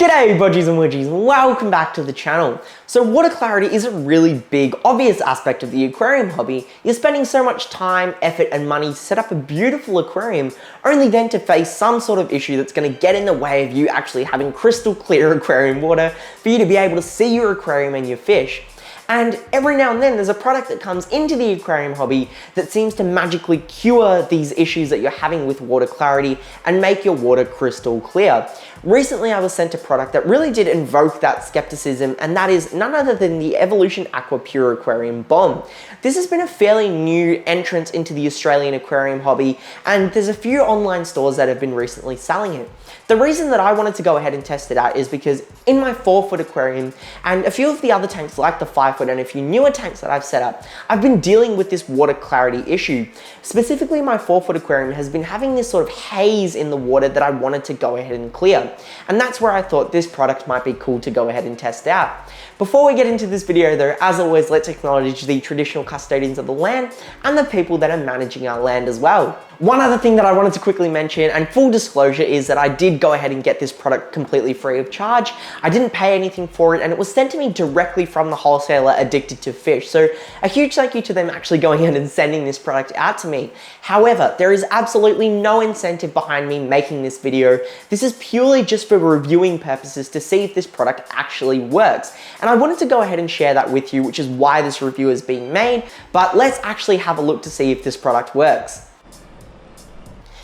G'day Bodgies and Widgies, welcome back to the channel. So water clarity is a really big, obvious aspect of the aquarium hobby. You're spending so much time, effort and money to set up a beautiful aquarium, only then to face some sort of issue that's going to get in the way of you actually having crystal clear aquarium water for you to be able to see your aquarium and your fish. And every now and then there's a product that comes into the aquarium hobby that seems to magically cure these issues that you're having with water clarity and make your water crystal clear. Recently I was sent a product that really did invoke that skepticism, and that is none other than the Evolution Aqua Pure Aquarium BOMB. This has been a fairly new entrance into the Australian aquarium hobby, and there's a few online stores that have been recently selling it. The reason that I wanted to go ahead and test it out is because in my 4-foot aquarium and a few of the other tanks like the 5-foot and a few newer tanks that I've set up, I've been dealing with this water clarity issue. Specifically, my 4-foot aquarium has been having this sort of haze in the water that I wanted to go ahead and clear. And that's where I thought this product might be cool to go ahead and test out. Before we get into this video though, as always, let's acknowledge the traditional custodians of the land and the people that are managing our land as well. One other thing that I wanted to quickly mention, and full disclosure, is that I did go ahead and get this product completely free of charge. I didn't pay anything for it, and it was sent to me directly from the wholesaler Addicted to Fish. So a huge thank you to them actually going ahead and sending this product out to me. However, there is absolutely no incentive behind me making this video. This is purely just for reviewing purposes to see if this product actually works. And I wanted to go ahead and share that with you, which is why this review is being made. But let's actually have a look to see if this product works.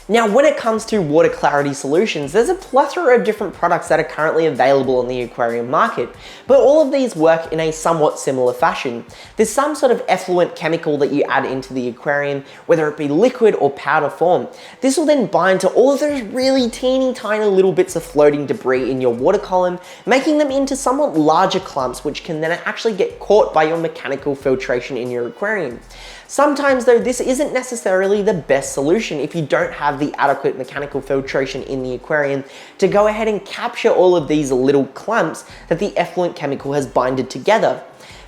Now, when it comes to water clarity solutions, there's a plethora of different products that are currently available on the aquarium market, but all of these work in a somewhat similar fashion. There's some sort of effluent chemical that you add into the aquarium, whether it be liquid or powder form. This will then bind to all of those really teeny tiny little bits of floating debris in your water column, making them into somewhat larger clumps, which can then actually get caught by your mechanical filtration in your aquarium. Sometimes though, this isn't necessarily the best solution if you don't have the adequate mechanical filtration in the aquarium to go ahead and capture all of these little clumps that the effluent chemical has binded together.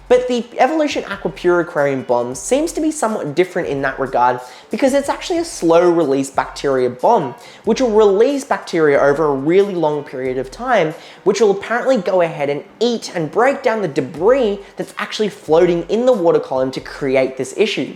But the Evolution Aqua Pure Aquarium BOMB seems to be somewhat different in that regard, because it's actually a slow release bacteria bomb, which will release bacteria over a really long period of time, which will apparently go ahead and eat and break down the debris that's actually floating in the water column to create this issue.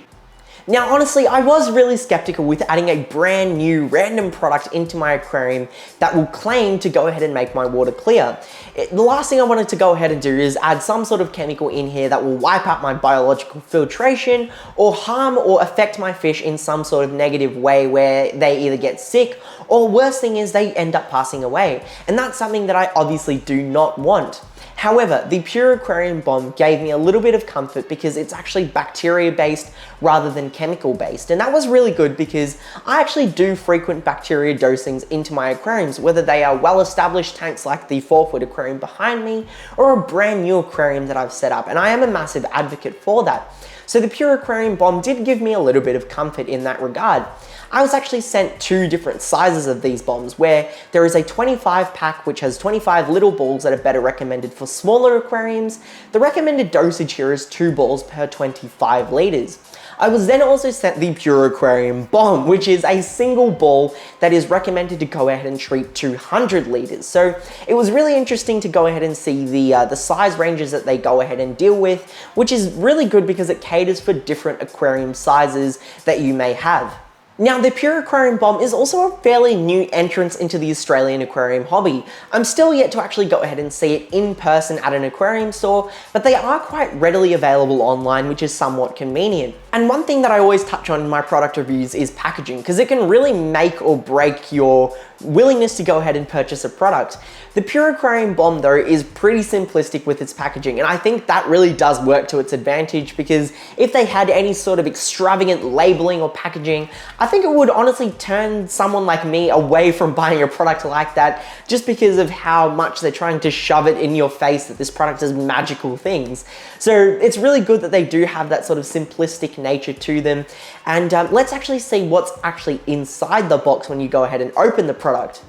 Now, honestly, I was really skeptical with adding a brand new random product into my aquarium that will claim to go ahead and make my water clear. The last thing I wanted to go ahead and do is add some sort of chemical in here that will wipe out my biological filtration or harm or affect my fish in some sort of negative way where they either get sick or worst thing is they end up passing away. And that's something that I obviously do not want. However, the Pure Aquarium BOMB gave me a little bit of comfort because it's actually bacteria-based rather than chemical-based. And that was really good because I actually do frequent bacteria dosings into my aquariums, whether they are well-established tanks like the 4-foot aquarium behind me or a brand new aquarium that I've set up. And I am a massive advocate for that. So the Pure Aquarium BOMB did give me a little bit of comfort in that regard. I was actually sent 2 different sizes of these bombs, where there is a 25 pack which has 25 little balls that are better recommended for smaller aquariums. The recommended dosage here is 2 balls per 25 liters. I was then also sent the Pure Aquarium BOMB, which is a single ball that is recommended to go ahead and treat 200 liters. So it was really interesting to go ahead and see the size ranges that they go ahead and deal with, which is really good because it caters for different aquarium sizes that you may have. Now, the Pure Aquarium BOMB is also a fairly new entrance into the Australian aquarium hobby. I'm still yet to actually go ahead and see it in person at an aquarium store, but they are quite readily available online, which is somewhat convenient. And one thing that I always touch on in my product reviews is packaging, because it can really make or break your willingness to go ahead and purchase a product. The Pure Aquarium BOMB though is pretty simplistic with its packaging, and I think that really does work to its advantage, because if they had any sort of extravagant labeling or packaging, I think it would honestly turn someone like me away from buying a product like that, just because of how much they're trying to shove it in your face that this product does magical things. So it's really good that they do have that sort of simplistic nature to them. And let's actually see what's actually inside the box when you go ahead and open the product.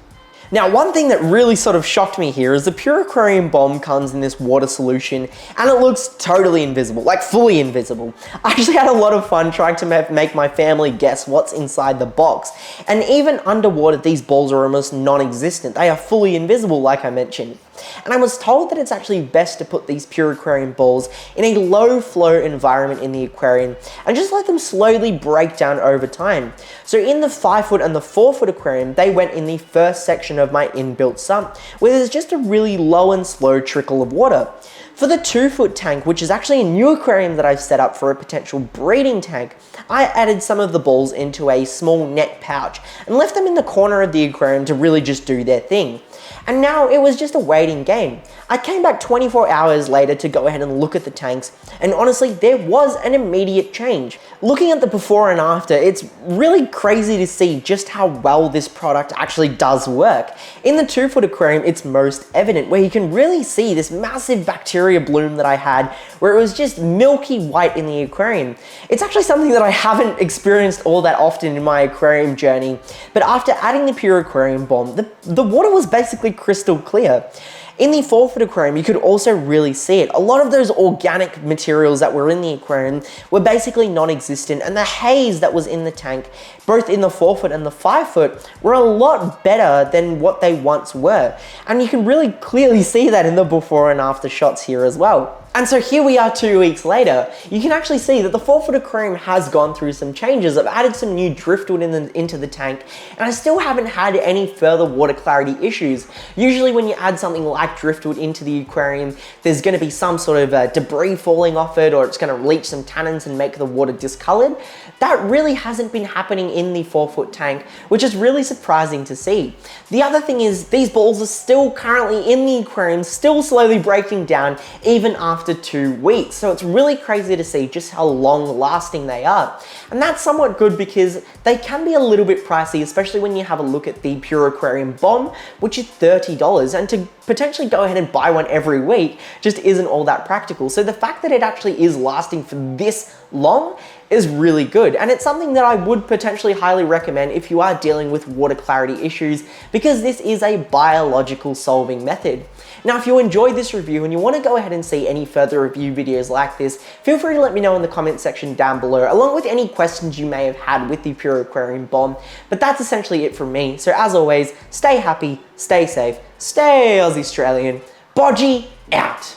Now, one thing that really sort of shocked me here is the Pure Aquarium BOMB comes in this water solution and it looks totally invisible, like fully invisible. I actually had a lot of fun trying to make my family guess what's inside the box. And even underwater, these balls are almost non-existent. They are fully invisible, like I mentioned. And I was told that it's actually best to put these pure aquarium balls in a low flow environment in the aquarium and just let them slowly break down over time. So in the 5-foot and the 4-foot aquarium, they went in the first section of my inbuilt sump, where there's just a really low and slow trickle of water. For the 2-foot tank, which is actually a new aquarium that I've set up for a potential breeding tank, I added some of the balls into a small net pouch and left them in the corner of the aquarium to really just do their thing. And now it was just a waiting game. I came back 24 hours later to go ahead and look at the tanks, and honestly, there was an immediate change. Looking at the before and after, it's really crazy to see just how well this product actually does work. In the 2-foot aquarium, it's most evident, where you can really see this massive bacteria bloom that I had, where it was just milky white in the aquarium. It's actually something that I haven't experienced all that often in my aquarium journey, but after adding the Pure Aquarium Bomb, the water was basically crystal clear. In the 4-foot aquarium, you could also really see it. A lot of those organic materials that were in the aquarium were basically non-existent, and the haze that was in the tank, both in the 4-foot and the 5-foot, were a lot better than what they once were. And you can really clearly see that in the before and after shots here as well. And so here we are 2 weeks later. You can actually see that the 4-foot aquarium has gone through some changes. I've added some new driftwood into the tank, and I still haven't had any further water clarity issues. Usually when you add something like driftwood into the aquarium, there's going to be some sort of debris falling off it, or it's going to leach some tannins and make the water discolored. That really hasn't been happening in the 4-foot tank, which is really surprising to see. The other thing is these balls are still currently in the aquarium, still slowly breaking down even after 2 weeks. So it's really crazy to see just how long lasting they are. And that's somewhat good because they can be a little bit pricey, especially when you have a look at the Pure Aquarium Bomb, which is $30. And to potentially go ahead and buy one every week just isn't all that practical. So the fact that it actually is lasting for this long is really good, and it's something that I would potentially highly recommend if you are dealing with water clarity issues, because this is a biological solving method. Now, if you enjoyed this review and you want to go ahead and see any further review videos like this, feel free to let me know in the comment section down below, along with any questions you may have had with the Pure Aquarium Bomb. But that's essentially it from me. So as always, stay happy, stay safe, stay Aussie Australian. Bodgie out.